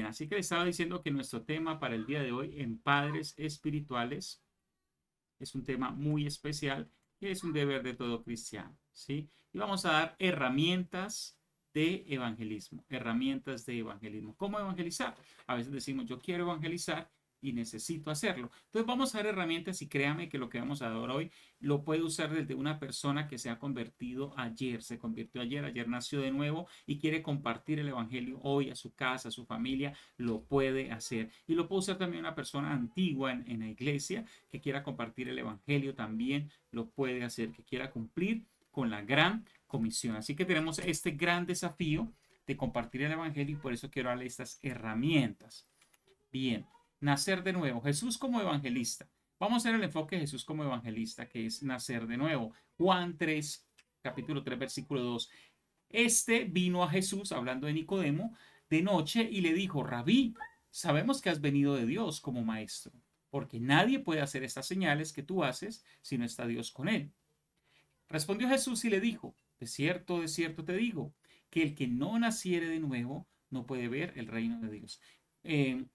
Así que les estaba diciendo que nuestro tema para el día de hoy en Padres Espirituales es un tema muy especial que es un deber de todo cristiano, ¿sí? Y vamos a dar herramientas de evangelismo, herramientas de evangelismo. ¿Cómo evangelizar? A veces decimos, yo quiero evangelizar y necesito hacerlo. Entonces vamos a dar herramientas y créame que lo que vamos a dar hoy lo puede usar desde una persona que se ha convertido ayer, se convirtió ayer nació de nuevo y quiere compartir el evangelio hoy a su casa, a su familia, lo puede hacer. Y lo puede usar también una persona antigua en la iglesia que quiera compartir el evangelio también lo puede hacer, que quiera cumplir con la gran comisión. Así que tenemos este gran desafío de compartir el evangelio y por eso quiero darle estas herramientas. Bien, nacer de nuevo. Jesús como evangelista. Vamos a hacer el enfoque de Jesús como evangelista, que es nacer de nuevo. Juan 3, capítulo 3, versículo 2. Este vino a Jesús, hablando de Nicodemo, de noche y le dijo, Rabí, sabemos que has venido de Dios como maestro, porque nadie puede hacer estas señales que tú haces si no está Dios con él. Respondió Jesús y le dijo, de cierto te digo, que el que no naciere de nuevo no puede ver el reino de Dios. Eh,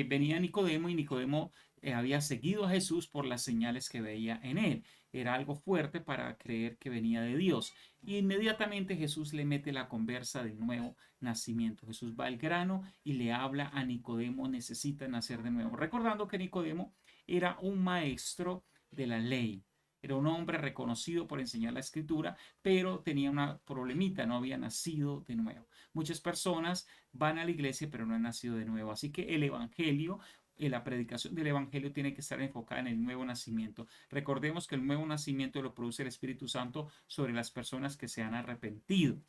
Venía Nicodemo y Nicodemo había seguido a Jesús por las señales que veía en él. Era algo fuerte para creer que venía de Dios. Y inmediatamente Jesús le mete la conversa del nuevo nacimiento. Jesús va al grano y le habla a Nicodemo, necesita nacer de nuevo. Recordando que Nicodemo era un maestro de la ley. Era un hombre reconocido por enseñar la escritura, pero tenía una problemita, no había nacido de nuevo. Muchas personas van a la iglesia, pero no han nacido de nuevo. Así que el evangelio, la predicación del evangelio tiene que estar enfocada en el nuevo nacimiento. Recordemos que el nuevo nacimiento lo produce el Espíritu Santo sobre las personas que se han arrepentido.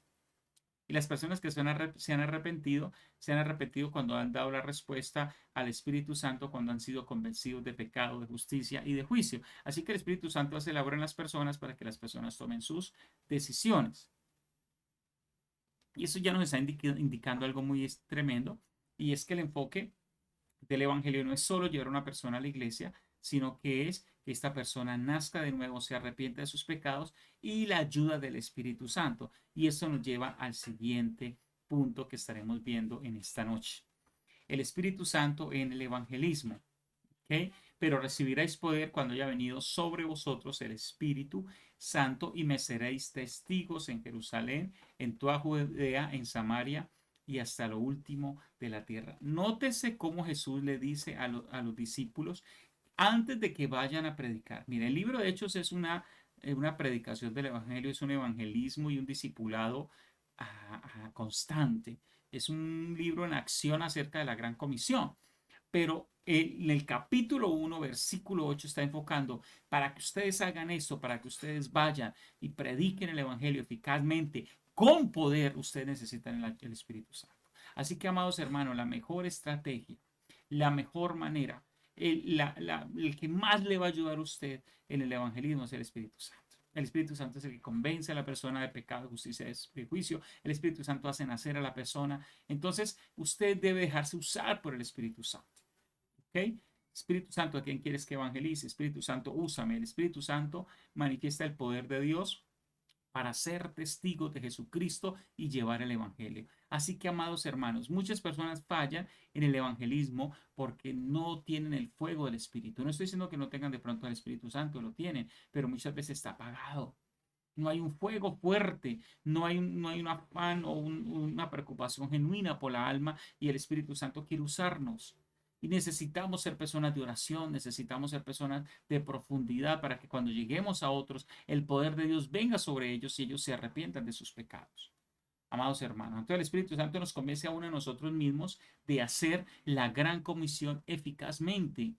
Y las personas que se han arrepentido cuando han dado la respuesta al Espíritu Santo, cuando han sido convencidos de pecado, de justicia y de juicio. Así que el Espíritu Santo hace la obra en las personas para que las personas tomen sus decisiones. Y eso ya nos está indicando algo muy tremendo, y es que el enfoque del Evangelio no es solo llevar a una persona a la iglesia, sino que es que esta persona nazca de nuevo, se arrepienta de sus pecados y la ayuda del Espíritu Santo. Y eso nos lleva al siguiente punto que estaremos viendo en esta noche. El Espíritu Santo en el evangelismo. ¿Okay? Pero recibiréis poder cuando haya venido sobre vosotros el Espíritu Santo y me seréis testigos en Jerusalén, en toda Judea, en Samaria y hasta lo último de la tierra. Nótese cómo Jesús le dice a los discípulos antes de que vayan a predicar. Mira, el libro de Hechos es una predicación del Evangelio, es un evangelismo y un discipulado constante. Es un libro en acción acerca de la gran comisión. Pero en el capítulo 1, versículo 8 está enfocando para que ustedes hagan esto, para que ustedes vayan y prediquen el Evangelio eficazmente, con poder, ustedes necesitan el Espíritu Santo. Así que, amados hermanos, la mejor estrategia, la mejor manera, el que más le va a ayudar a usted en el evangelismo es el Espíritu Santo. El Espíritu Santo es el que convence a la persona de pecado, justicia y juicio. El Espíritu Santo hace nacer a la persona. Entonces, usted debe dejarse usar por el Espíritu Santo. ¿Ok? Espíritu Santo, ¿a quién quieres que evangelice? Espíritu Santo, úsame. El Espíritu Santo manifiesta el poder de Dios para ser testigos de Jesucristo y llevar el Evangelio. Así que, amados hermanos, muchas personas fallan en el evangelismo porque no tienen el fuego del Espíritu. No estoy diciendo que no tengan de pronto el Espíritu Santo, lo tienen, pero muchas veces está apagado. No hay un fuego fuerte, no hay un afán o una preocupación genuina por la alma y el Espíritu Santo quiere usarnos. Y necesitamos ser personas de oración, necesitamos ser personas de profundidad para que cuando lleguemos a otros, el poder de Dios venga sobre ellos y ellos se arrepientan de sus pecados. Amados hermanos, entonces el Espíritu Santo nos convence a uno de nosotros mismos de hacer la gran comisión eficazmente,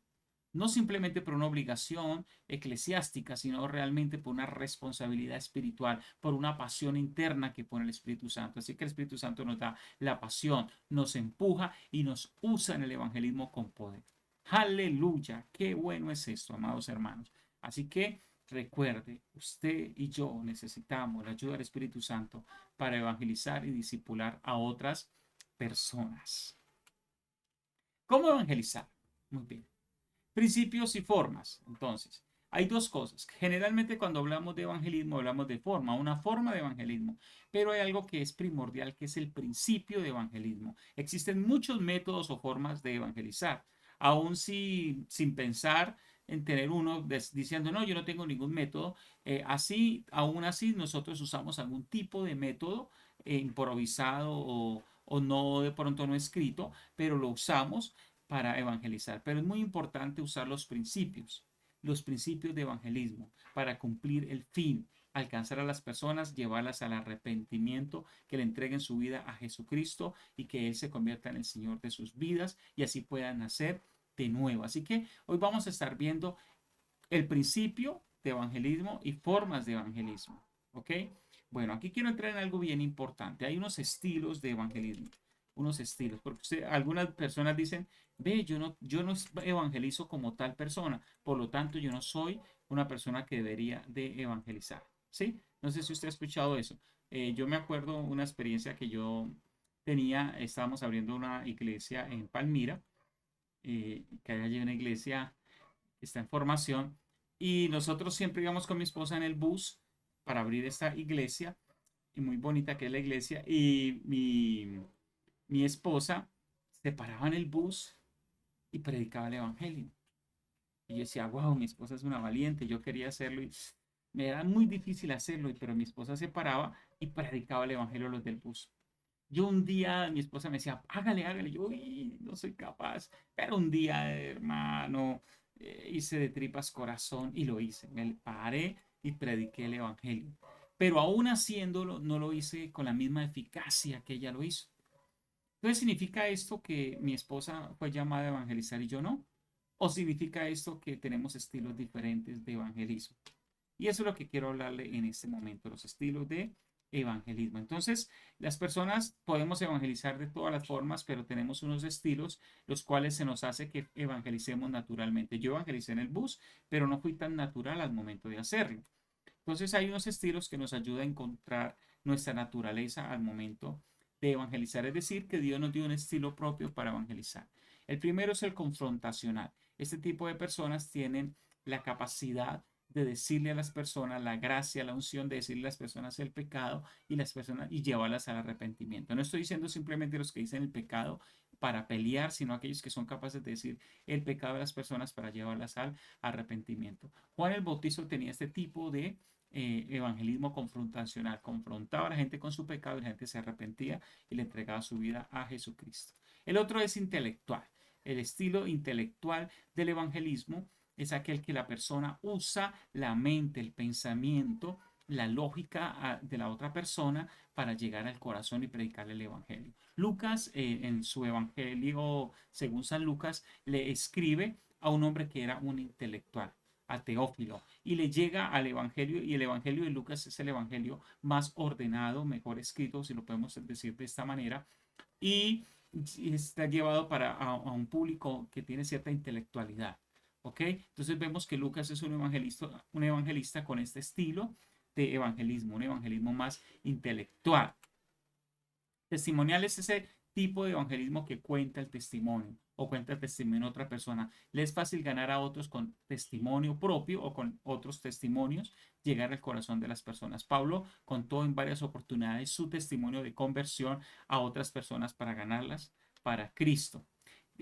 no simplemente por una obligación eclesiástica, sino realmente por una responsabilidad espiritual, por una pasión interna que pone el Espíritu Santo. Así que el Espíritu Santo nos da la pasión, nos empuja y nos usa en el evangelismo con poder. Aleluya, qué bueno es esto, amados hermanos. Así que recuerde, usted y yo necesitamos la ayuda del Espíritu Santo para evangelizar y discipular a otras personas. ¿Cómo evangelizar? Muy bien. Principios y formas. Entonces, Hay dos cosas. Generalmente cuando hablamos de evangelismo hablamos de forma, una forma de evangelismo, pero hay algo que es primordial, que es el principio de evangelismo. Existen muchos métodos o formas de evangelizar, aún si, sin pensar en tener uno diciendo, no, yo no tengo ningún método. Aún así, nosotros usamos algún tipo de método improvisado o no de pronto no escrito, pero lo usamos para evangelizar. Pero es muy importante usar los principios de evangelismo para cumplir el fin, alcanzar a las personas, llevarlas al arrepentimiento, que le entreguen su vida a Jesucristo y que Él se convierta en el Señor de sus vidas y así puedan nacer de nuevo. Así que hoy vamos a estar viendo el principio de evangelismo y formas de evangelismo. ¿Ok? Bueno, aquí quiero entrar en algo bien importante. Hay unos estilos de evangelismo, unos estilos, porque algunas personas dicen, ve, yo no evangelizo como tal persona, por lo tanto yo no soy una persona que debería de evangelizar. ¿Sí? No sé si usted ha escuchado eso. Yo me acuerdo una experiencia que yo tenía, estábamos abriendo una iglesia en Palmira, que hay allí una iglesia que está en formación, y nosotros siempre íbamos con mi esposa en el bus para abrir esta iglesia, y muy bonita que es la iglesia, y mi esposa se paraba en el bus y predicaba el evangelio. Y yo decía, wow, mi esposa es una valiente, yo quería hacerlo y me era muy difícil hacerlo, pero mi esposa se paraba y predicaba el evangelio a los del bus. Yo un día, mi esposa me decía, hágale, hágale. Yo, uy, no soy capaz. Pero un día, hermano, hice de tripas corazón y lo hice. Me paré y prediqué el evangelio. Pero aún haciéndolo, no lo hice con la misma eficacia que ella lo hizo. Entonces, ¿significa esto que mi esposa fue llamada a evangelizar y yo no? ¿O significa esto que tenemos estilos diferentes de evangelismo? Y eso es lo que quiero hablarle en este momento, los estilos de evangelismo. Entonces, las personas podemos evangelizar de todas las formas, pero tenemos unos estilos los cuales se nos hace que evangelicemos naturalmente. Yo evangelicé en el bus, pero no fui tan natural al momento de hacerlo. Entonces, hay unos estilos que nos ayudan a encontrar nuestra naturaleza al momento de evangelizar, es decir, que Dios nos dio un estilo propio para evangelizar. El primero es el confrontacional. Este tipo de personas tienen la capacidad de decirle a las personas la gracia, la unción, de decirle a las personas el pecado y las personas y llevarlas al arrepentimiento. No estoy diciendo simplemente los que dicen el pecado para pelear, sino aquellos que son capaces de decir el pecado de las personas para llevarlas al arrepentimiento. Juan el Bautista tenía este tipo de evangelismo confrontacional, confrontaba a la gente con su pecado y la gente se arrepentía y le entregaba su vida a Jesucristo. El otro es intelectual. El estilo intelectual del evangelismo es aquel que la persona usa la mente, el pensamiento, la lógica de la otra persona para llegar al corazón y predicarle el evangelio. Lucas, en su evangelio, según San Lucas, le escribe a un hombre que era un intelectual, a Teófilo, y le llega al evangelio, y el evangelio de Lucas es el evangelio más ordenado, mejor escrito, si lo podemos decir de esta manera, y está llevado a un público que tiene cierta intelectualidad. ¿Ok? Entonces vemos que Lucas es un evangelista con este estilo de evangelismo, un evangelismo más intelectual. Testimonial es ese tipo de evangelismo que cuenta el testimonio o cuenta el testimonio de otra persona. Le es fácil ganar a otros con testimonio propio o con otros testimonios, llegar al corazón de las personas. Pablo contó en varias oportunidades su testimonio de conversión a otras personas para ganarlas para Cristo.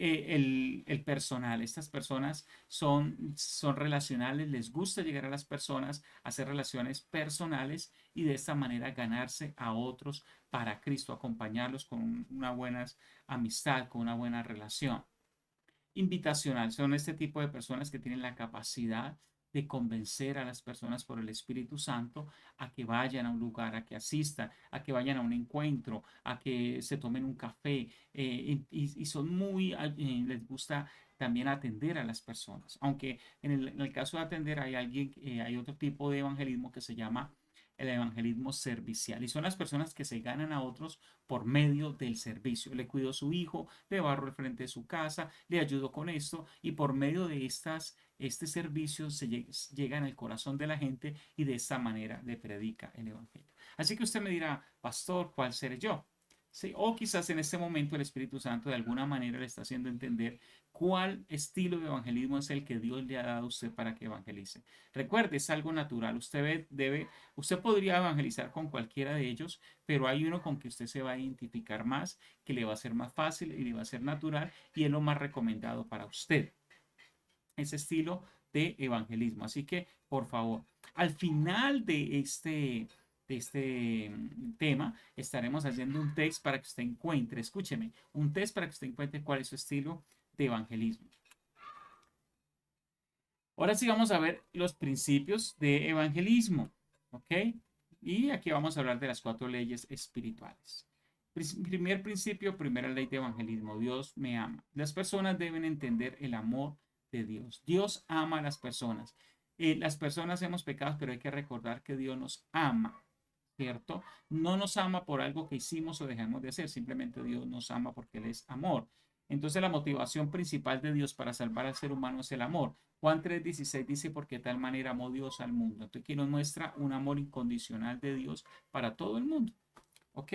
El personal. Estas personas son relacionales, les gusta llegar a las personas, hacer relaciones personales y de esta manera ganarse a otros para Cristo, acompañarlos con una buena amistad, con una buena relación. Invitacional son este tipo de personas que tienen la capacidad de convencer a las personas por el Espíritu Santo a que vayan a un lugar, a que asistan, a que vayan a un encuentro, a que se tomen un café, y son les gusta también atender a las personas. Aunque en el caso de atender hay otro tipo de evangelismo que se llama el evangelismo servicial, y son las personas que se ganan a otros por medio del servicio. Le cuido a su hijo, le barro el frente de su casa, le ayudo con esto, y por medio de este servicio se llega en el corazón de la gente y de esta manera le predica el evangelio. Así que usted me dirá, pastor, ¿cuál seré yo? ¿sí? O quizás en este momento el Espíritu Santo de alguna manera le está haciendo entender cuál estilo de evangelismo es el que Dios le ha dado a usted para que evangelice. Recuerde, es algo natural. Usted podría evangelizar con cualquiera de ellos, pero hay uno con que usted se va a identificar más, que le va a ser más fácil y le va a ser natural y es lo más recomendado para usted, ese estilo de evangelismo. Así que, por favor, al final de este tema, estaremos haciendo un test para que usted encuentre, escúcheme, un test para que usted encuentre cuál es su estilo de evangelismo. Ahora sí vamos a ver los principios de evangelismo, ¿ok? Y aquí vamos a hablar de las 4 leyes espirituales. Primer principio, primera ley de evangelismo. Dios me ama. Las personas deben entender el amor de Dios. Dios ama a las personas. Las personas hemos pecado, pero hay que recordar que Dios nos ama, ¿cierto? No nos ama por algo que hicimos o dejamos de hacer. Simplemente Dios nos ama porque Él es amor. Entonces la motivación principal de Dios para salvar al ser humano es el amor. Juan 3:16 dice, porque de tal manera amó Dios al mundo. Entonces aquí nos muestra un amor incondicional de Dios para todo el mundo. ¿Ok?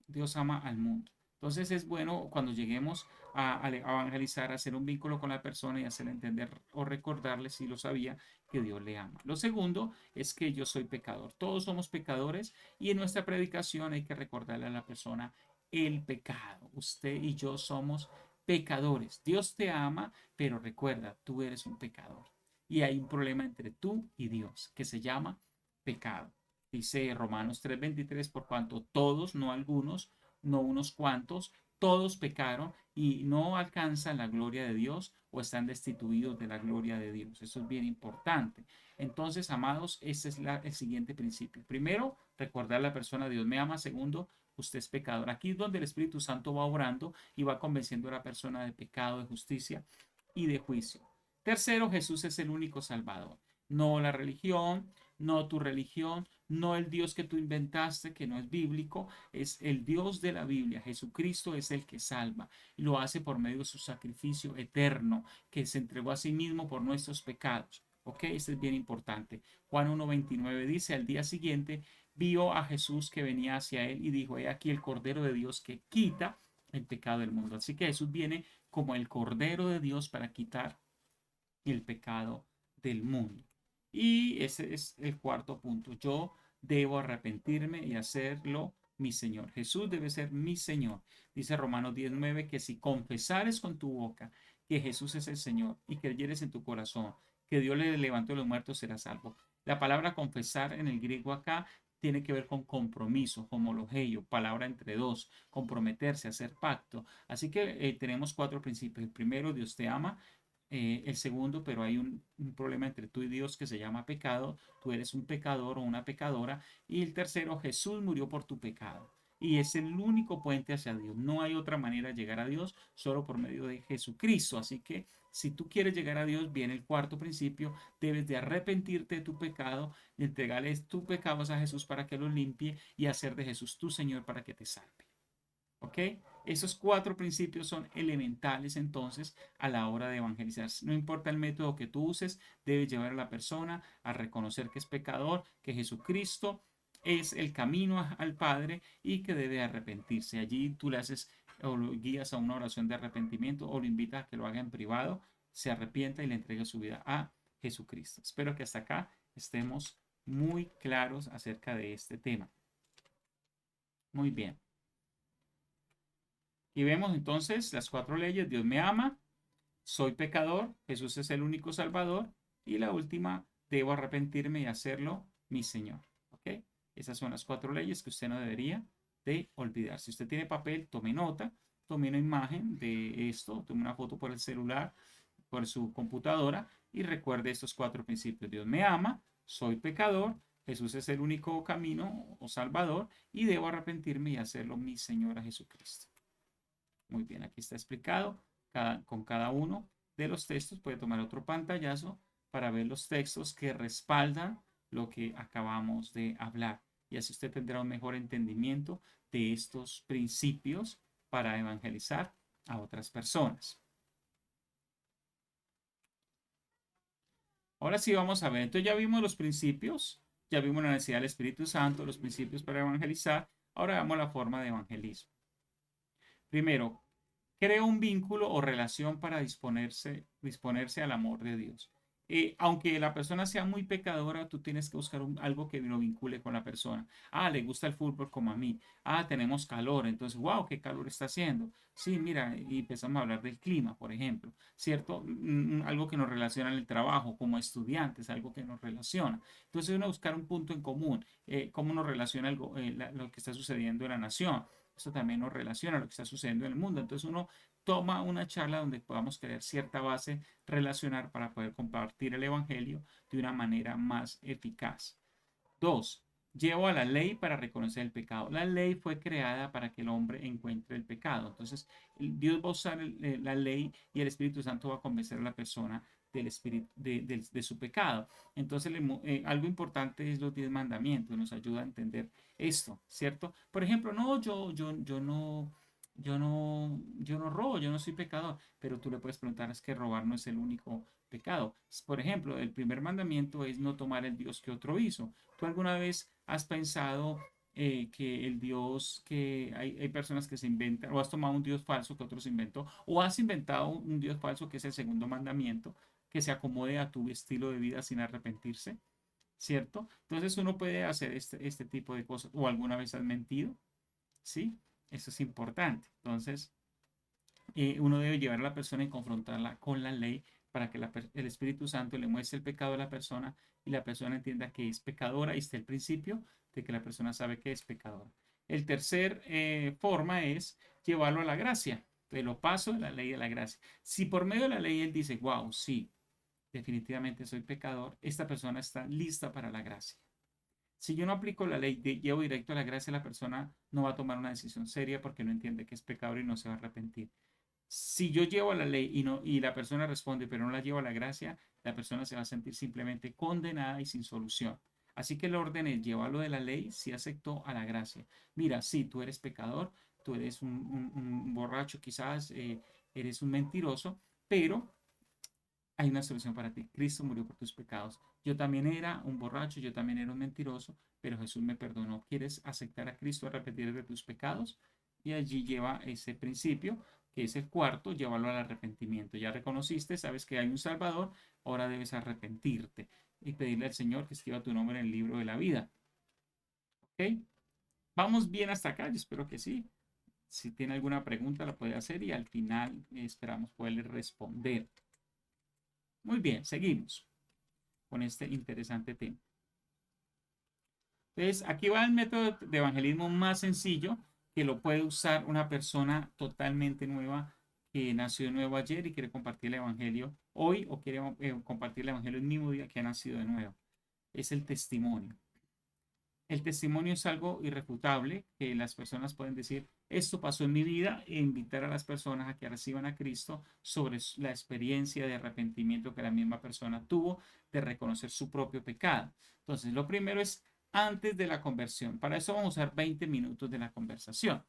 Dios ama al mundo. Entonces es bueno cuando lleguemos a evangelizar, a hacer un vínculo con la persona y hacerle entender o recordarle si lo sabía que Dios le ama. Lo segundo es que yo soy pecador. Todos somos pecadores y en nuestra predicación hay que recordarle a la persona el pecado. Usted y yo somos pecadores. Dios te ama, pero recuerda, tú eres un pecador. Y hay un problema entre tú y Dios que se llama pecado. Dice Romanos 3:23, por cuanto todos, no algunos, no unos cuantos, todos pecaron y no alcanzan la gloria de Dios o están destituidos de la gloria de Dios. Eso es bien importante. Entonces, amados, ese es el siguiente principio. Primero, recordar a la persona, Dios me ama. Segundo, usted es pecador. Aquí es donde el Espíritu Santo va obrando y va convenciendo a la persona de pecado, de justicia y de juicio. Tercero, Jesús es el único Salvador. No la religión, no tu religión, no el Dios que tú inventaste, que no es bíblico, es el Dios de la Biblia. Jesucristo es el que salva y lo hace por medio de su sacrificio eterno, que se entregó a sí mismo por nuestros pecados. ¿Ok? Esto es bien importante. Juan 1:29 dice, al día siguiente vio a Jesús que venía hacia él y dijo, he aquí el Cordero de Dios que quita el pecado del mundo. Así que Jesús viene como el Cordero de Dios para quitar el pecado del mundo. Y ese es el cuarto punto. Yo debo arrepentirme y hacerlo mi Señor. Jesús debe ser mi Señor. Dice Romanos 19 que si confesares con tu boca que Jesús es el Señor y creyeres en tu corazón que Dios le levantó de los muertos, serás salvo. La palabra confesar en el griego acá tiene que ver con compromiso, homologeio, palabra entre dos, comprometerse, hacer pacto. Así que tenemos 4 principios. El primero, Dios te ama. El segundo, pero hay un problema entre tú y Dios que se llama pecado. Tú eres un pecador o una pecadora. Y el tercero, Jesús murió por tu pecado. Y es el único puente hacia Dios. No hay otra manera de llegar a Dios solo por medio de Jesucristo. Así que si tú quieres llegar a Dios, viene el cuarto principio. Debes de arrepentirte de tu pecado, de entregarles tus pecados a Jesús para que los limpie y hacer de Jesús tu Señor para que te salve. ¿Ok? Esos 4 principios son elementales entonces a la hora de evangelizar. No importa el método que tú uses, debes llevar a la persona a reconocer que es pecador, que Jesucristo es el camino al Padre y que debe arrepentirse. Allí tú le haces o lo guías a una oración de arrepentimiento o lo invitas a que lo haga en privado, se arrepienta y le entregue su vida a Jesucristo. Espero que hasta acá estemos muy claros acerca de este tema. Muy bien. Y vemos entonces las 4 leyes. Dios me ama, soy pecador, Jesús es el único Salvador. Y la última, debo arrepentirme y hacerlo mi Señor. ¿Ok? Esas son las 4 leyes que usted no debería de olvidar. Si usted tiene papel, tome nota, tome una imagen de esto, tome una foto por el celular, por su computadora y recuerde estos 4 principios. Dios me ama, soy pecador, Jesús es el único camino o Salvador y debo arrepentirme y hacerlo mi Señor a Jesucristo. Muy bien, aquí está explicado con cada uno de los textos. Puede tomar otro pantallazo para ver los textos que respaldan lo que acabamos de hablar. Y así usted tendrá un mejor entendimiento de estos principios para evangelizar a otras personas. Ahora sí vamos a ver. Entonces ya vimos los principios, ya vimos la necesidad del Espíritu Santo, los principios para evangelizar. Ahora veamos la forma de evangelismo. Primero, crea un vínculo o relación para disponerse al amor de Dios. Aunque la persona sea muy pecadora, tú tienes que buscar algo que lo vincule con la persona. Ah, le gusta el fútbol como a mí. Ah, tenemos calor. Entonces, wow, qué calor está haciendo. Sí, mira, y empezamos a hablar del clima, por ejemplo, ¿cierto? Algo que nos relaciona en el trabajo, como estudiantes, algo que nos relaciona. Entonces, uno buscar un punto en común, cómo nos relaciona algo, lo que está sucediendo en la nación. Esto también nos relaciona a lo que está sucediendo en el mundo. Entonces, uno toma una charla donde podamos crear cierta base relacionar para poder compartir el Evangelio de una manera más eficaz. Dos, llevo a la ley para reconocer el pecado. La ley fue creada para que el hombre encuentre el pecado. Entonces, Dios va a usar la ley y el Espíritu Santo va a convencer a la persona del espíritu, de su pecado. Entonces, algo importante es los 10 mandamientos, nos ayuda a entender esto, ¿cierto? Por ejemplo, no, yo no robo, yo no soy pecador, pero tú le puedes preguntar, es que robar no es el único pecado. Por ejemplo, el primer mandamiento es no tomar el Dios que otro hizo. ¿Tú alguna vez has pensado que el Dios, que hay personas que se inventan, o has tomado un Dios falso que otros inventó, o has inventado un Dios falso que es el segundo mandamiento, que se acomode a tu estilo de vida sin arrepentirse? ¿Cierto? Entonces uno puede hacer este tipo de cosas. ¿O alguna vez has mentido? ¿Sí? Eso es importante. Entonces, uno debe llevar a la persona y confrontarla con la ley para que el Espíritu Santo le muestre el pecado a la persona y la persona entienda que es pecadora y esté el principio de que la persona sabe que es pecadora. El tercer forma es llevarlo a la gracia. Te lo paso de la ley a la gracia. Si por medio de la ley él dice, wow, sí, definitivamente soy pecador, esta persona está lista para la gracia. Si yo no aplico la ley, llevo directo a la gracia, la persona no va a tomar una decisión seria porque no entiende que es pecador y no se va a arrepentir. Si yo llevo la ley y la persona responde, pero no la llevo a la gracia, la persona se va a sentir simplemente condenada y sin solución. Así que el orden es llevarlo de la ley si aceptó a la gracia. Mira, sí, tú eres pecador, tú eres un borracho quizás, eres un mentiroso, pero hay una solución para ti. Cristo murió por tus pecados. Yo también era un borracho, yo también era un mentiroso, pero Jesús me perdonó. ¿Quieres aceptar a Cristo, arrepentir de tus pecados? Y allí lleva ese principio, que es el cuarto, llévalo al arrepentimiento. Ya reconociste, sabes que hay un Salvador, ahora debes arrepentirte y pedirle al Señor que escriba tu nombre en el libro de la vida. ¿Ok? Vamos bien hasta acá, yo espero que sí. Si tiene alguna pregunta, la puede hacer y al final esperamos poderle responder. Muy bien, seguimos con este interesante tema. Entonces, aquí va el método de evangelismo más sencillo que lo puede usar una persona totalmente nueva que nació de nuevo ayer y quiere compartir el evangelio hoy o quiere compartir el evangelio el mismo día que ha nacido de nuevo. Es el testimonio. El testimonio es algo irrefutable que las personas pueden decir, esto pasó en mi vida e invitar a las personas a que reciban a Cristo sobre la experiencia de arrepentimiento que la misma persona tuvo de reconocer su propio pecado. Entonces, lo primero es antes de la conversión. Para eso vamos a usar 20 minutos de la conversación.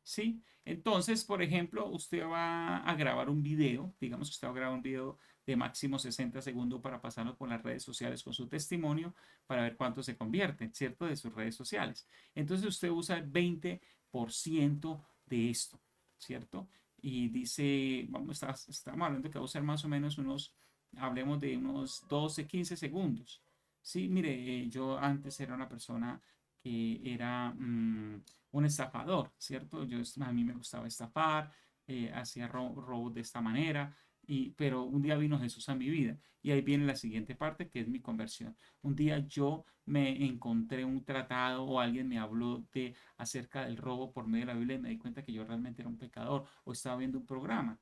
¿Sí? Entonces, por ejemplo, usted va a grabar un video, digamos que usted va a grabar un video de máximo 60 segundos para pasarlo por las redes sociales con su testimonio para ver cuánto se convierte, ¿cierto? De sus redes sociales. Entonces usted usa el 20% de esto, ¿cierto? Y dice, estamos hablando que va a usar más o menos hablemos de unos 12, 15 segundos. Sí, mire, yo antes era una persona que era un estafador, ¿cierto? A mí me gustaba estafar, hacía robos de esta manera, pero un día vino Jesús a mi vida y ahí viene la siguiente parte que es mi conversión. Un día yo me encontré un tratado o alguien me habló acerca del robo por medio de la Biblia y me di cuenta que yo realmente era un pecador o estaba viendo un programa.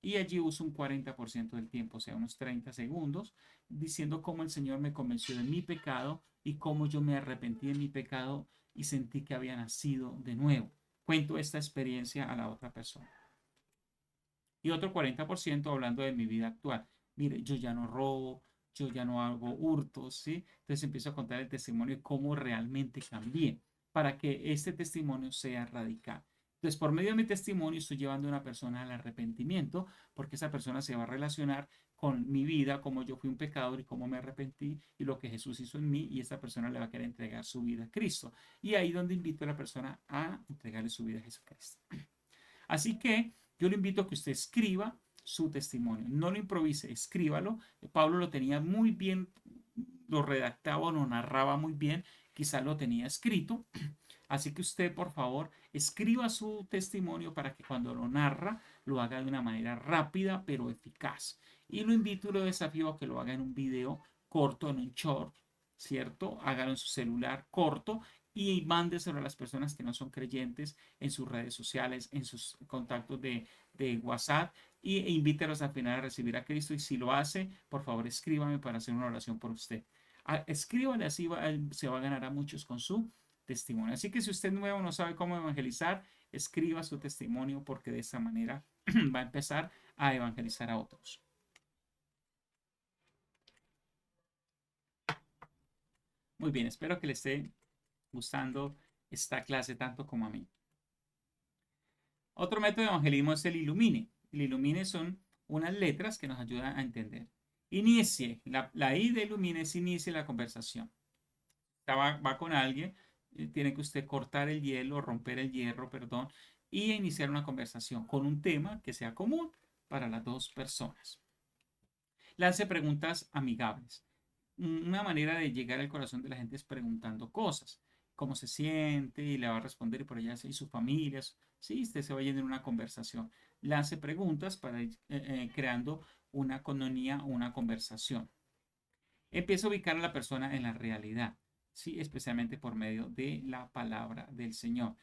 Y allí uso un 40% del tiempo, o sea, unos 30 segundos, diciendo cómo el Señor me convenció de mi pecado y cómo yo me arrepentí de mi pecado y sentí que había nacido de nuevo. Cuento esta experiencia a la otra persona. Y otro 40% hablando de mi vida actual. Mire, yo ya no robo, yo ya no hago hurtos, ¿sí? Entonces empiezo a contar el testimonio de cómo realmente cambié para que este testimonio sea radical. Entonces, por medio de mi testimonio estoy llevando a una persona al arrepentimiento porque esa persona se va a relacionar con mi vida, cómo yo fui un pecador y cómo me arrepentí y lo que Jesús hizo en mí y esta persona le va a querer entregar su vida a Cristo. Y ahí donde invito a la persona a entregarle su vida a Jesucristo. Así que yo le invito a que usted escriba su testimonio, no lo improvise, escríbalo. Pablo lo tenía muy bien, lo redactaba, lo narraba muy bien, quizás lo tenía escrito. Así que usted, por favor, escriba su testimonio para que cuando lo narra lo haga de una manera rápida pero eficaz. Y lo invito y lo desafío a que lo haga en un video corto, en un short, ¿cierto? Hágalo en su celular corto y mándeselo a las personas que no son creyentes en sus redes sociales, en sus contactos de WhatsApp e invítelos al final a recibir a Cristo. Y si lo hace, por favor, escríbame para hacer una oración por usted. Escríbale, así se va a ganar a muchos con su testimonio. Así que si usted nuevo no sabe cómo evangelizar, escriba su testimonio porque de esa manera va a empezar a evangelizar a otros. Muy bien, espero que le esté gustando esta clase tanto como a mí. Otro método de evangelismo es el ilumine. El ilumine son unas letras que nos ayudan a entender. Inicie, la I de ilumine es inicie la conversación. Va con alguien, tiene que usted cortar el hielo, romper el hierro, perdón, y iniciar una conversación con un tema que sea común para las dos personas. Lance preguntas amigables. Una manera de llegar al corazón de la gente es preguntando cosas, cómo se siente, y le va a responder y por allá y sus familias. Sí, usted se va yendo en una conversación. Lance preguntas para ir creando una cononía o una conversación. Empieza a ubicar a la persona en la realidad, ¿sí? Especialmente por medio de la palabra del Señor.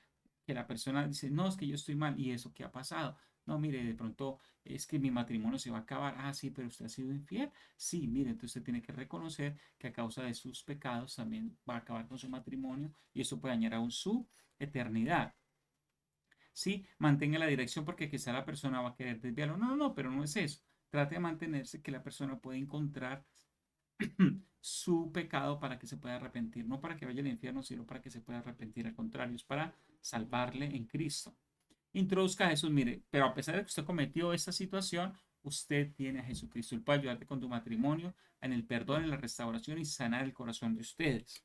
Que la persona dice, no, es que yo estoy mal, ¿y eso qué ha pasado? No, mire, de pronto es que mi matrimonio se va a acabar. Ah, sí, pero usted ha sido infiel. Sí, mire, entonces usted tiene que reconocer que a causa de sus pecados también va a acabar con su matrimonio y eso puede dañar aún su eternidad. Sí, mantenga la dirección porque quizá la persona va a querer desviarlo. No, no, no, pero no es eso. Trate de mantenerse que la persona pueda encontrar su pecado para que se pueda arrepentir, no para que vaya al infierno, sino para que se pueda arrepentir. Al contrario, es para salvarle en Cristo. Introduzca a Jesús, mire, pero a pesar de que usted cometió esta situación, usted tiene a Jesucristo. Él puede ayudarte con tu matrimonio, en el perdón, en la restauración y sanar el corazón de ustedes.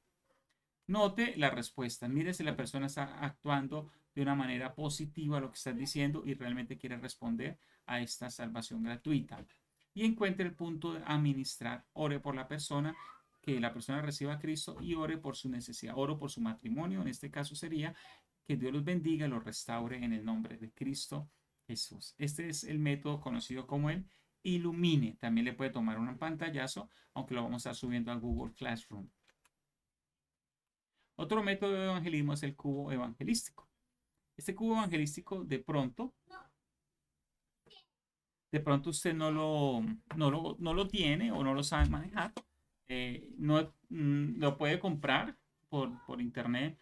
Note la respuesta. Mire si la persona está actuando de una manera positiva a lo que estás diciendo y realmente quiere responder a esta salvación gratuita. Y encuentre el punto de administrar. Ore por la persona, que la persona reciba a Cristo y ore por su necesidad. Oro por su matrimonio. En este caso sería que Dios los bendiga y los restaure en el nombre de Cristo Jesús. Este es el método conocido como el Ilumine. También le puede tomar un pantallazo, aunque lo vamos a estar subiendo a Google Classroom. Otro método de evangelismo es el cubo evangelístico. Este cubo evangelístico de pronto usted no lo tiene o no lo sabe manejar. No, lo puede comprar por internet.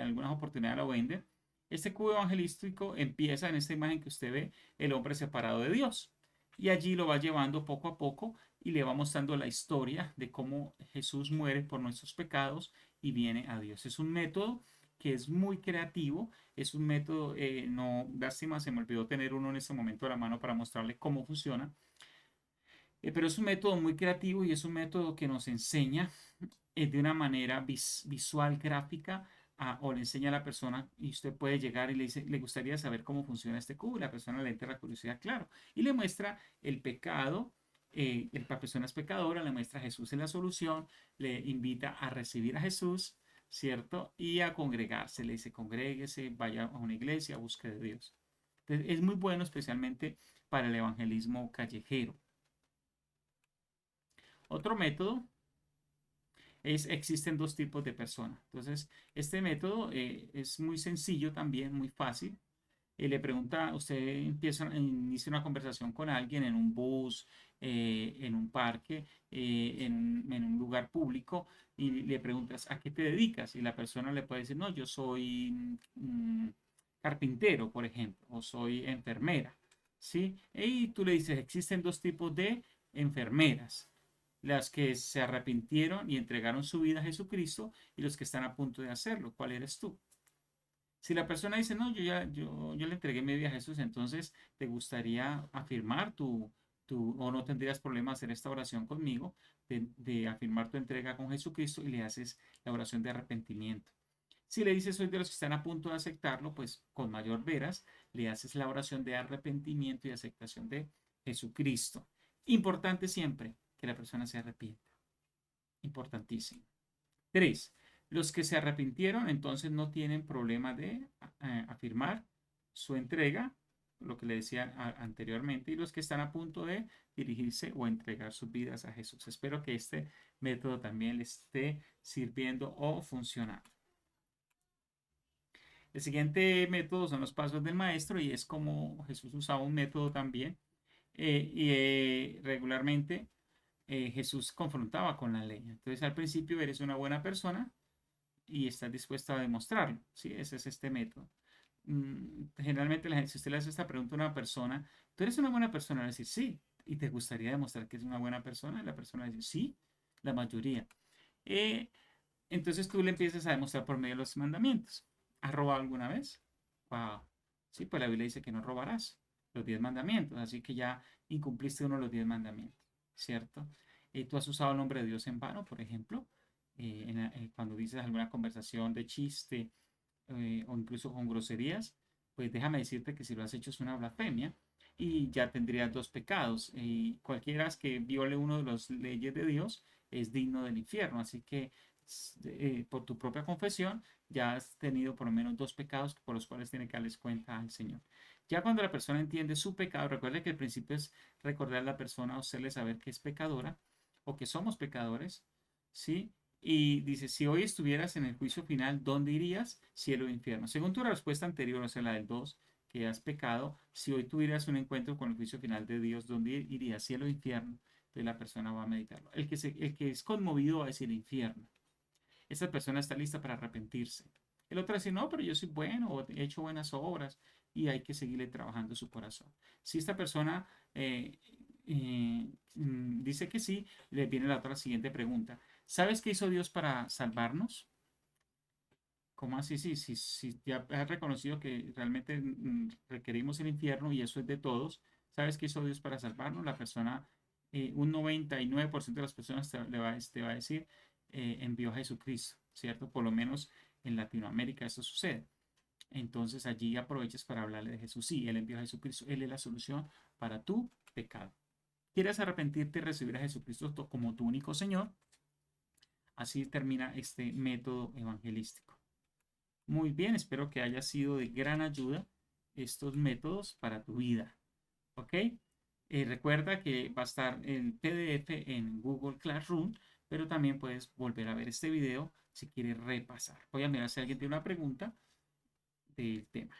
Algunas oportunidades lo venden. Este cubo evangelístico empieza en esta imagen que usted ve, el hombre separado de Dios. Y allí lo va llevando poco a poco y le va mostrando la historia de cómo Jesús muere por nuestros pecados y viene a Dios. Es un método que es muy creativo, es un método, no, lástima, se me olvidó tener uno en este momento a la mano para mostrarle cómo funciona, pero es un método muy creativo y es un método que nos enseña de una manera visual, gráfica, o le enseña a la persona y usted puede llegar y le dice, le gustaría saber cómo funciona este cubo, y la persona le entra la curiosidad, claro, y le muestra el pecado. La persona es pecadora, le muestra a Jesús en la solución, le invita a recibir a Jesús, ¿cierto? Y a congregarse, le dice, congréguese, vaya a una iglesia, busque de Dios. Entonces, es muy bueno especialmente para el evangelismo callejero. Otro método existen dos tipos de personas. Entonces, este método es muy sencillo también, muy fácil. Le pregunta, usted inicia una conversación con alguien en un bus, en un parque, en un lugar público, y le preguntas, ¿a qué te dedicas? Y la persona le puede decir, no, yo soy carpintero, por ejemplo, o soy enfermera, ¿sí? Y tú le dices, existen dos tipos de enfermeras: las que se arrepintieron y entregaron su vida a Jesucristo y los que están a punto de hacerlo. ¿Cuál eres tú? Si la persona dice, no, yo le entregué mi vida a Jesús, entonces te gustaría afirmar o no tendrías problema hacer esta oración conmigo, de afirmar tu entrega con Jesucristo y le haces la oración de arrepentimiento. Si le dices soy de los que están a punto de aceptarlo, pues con mayor veras le haces la oración de arrepentimiento y aceptación de Jesucristo. Importante siempre que la persona se arrepienta. Importantísimo. 3. Los que se arrepintieron entonces no tienen problema de afirmar su entrega, lo que le decía anteriormente, y los que están a punto de dirigirse o entregar sus vidas a Jesús. Espero que este método también les esté sirviendo o funcionando. El siguiente método son los pasos del maestro y es como Jesús usaba un método también regularmente Jesús confrontaba con la ley. Entonces al principio eres una buena persona y estás dispuesto a demostrarlo. ¿Sí? Ese es este método. Generalmente la gente, si usted le hace esta pregunta a una persona, ¿tú eres una buena persona? Va a decir sí. ¿Y te gustaría demostrar que es una buena persona? La persona va a decir sí, la mayoría. Eh, entonces tú le empiezas a demostrar por medio de los mandamientos. ¿Has robado alguna vez? Wow. Sí, pues la Biblia dice que no robarás. Los 10 mandamientos. Así que ya incumpliste uno de los 10 mandamientos. ¿Cierto? Tú has usado el nombre de Dios en vano, por ejemplo. Cuando dices alguna conversación de chiste o incluso con groserías, pues déjame decirte que si lo has hecho es una blasfemia y ya tendrías dos pecados. Y cualquiera que viole uno de las leyes de Dios es digno del infierno. Así que por tu propia confesión ya has tenido por lo menos dos pecados por los cuales tiene que darles cuenta al Señor. Ya cuando la persona entiende su pecado, recuerde que el principio es recordar a la persona o hacerle saber que es pecadora o que somos pecadores, ¿sí? Y dice, si hoy estuvieras en el juicio final, ¿dónde irías? Cielo o infierno. Según tu respuesta anterior, o sea, la del 2, que has pecado, si hoy tuvieras un encuentro con el juicio final de Dios, ¿dónde irías? Cielo o infierno. Entonces la persona va a meditarlo. El que es conmovido va a decir infierno. Esta persona está lista para arrepentirse. El otro dice, no, pero yo soy bueno, o he hecho buenas obras y hay que seguirle trabajando su corazón. Si esta persona dice que sí, le viene la otra siguiente pregunta. ¿Sabes qué hizo Dios para salvarnos? ¿Cómo así? Si ya has reconocido que realmente requerimos el infierno y eso es de todos, ¿sabes qué hizo Dios para salvarnos? La persona, un 99% de las personas te va a decir, envió a Jesucristo, ¿cierto? Por lo menos en Latinoamérica eso sucede. Entonces allí aprovechas para hablarle de Jesús. Sí, Él envió a Jesucristo, Él es la solución para tu pecado. ¿Quieres arrepentirte y recibir a Jesucristo como tu único Señor? Así termina este método evangelístico. Muy bien, espero que haya sido de gran ayuda estos métodos para tu vida. ¿Ok? Recuerda que va a estar el PDF en Google Classroom, pero también puedes volver a ver este video si quieres repasar. Voy a mirar si alguien tiene una pregunta del tema.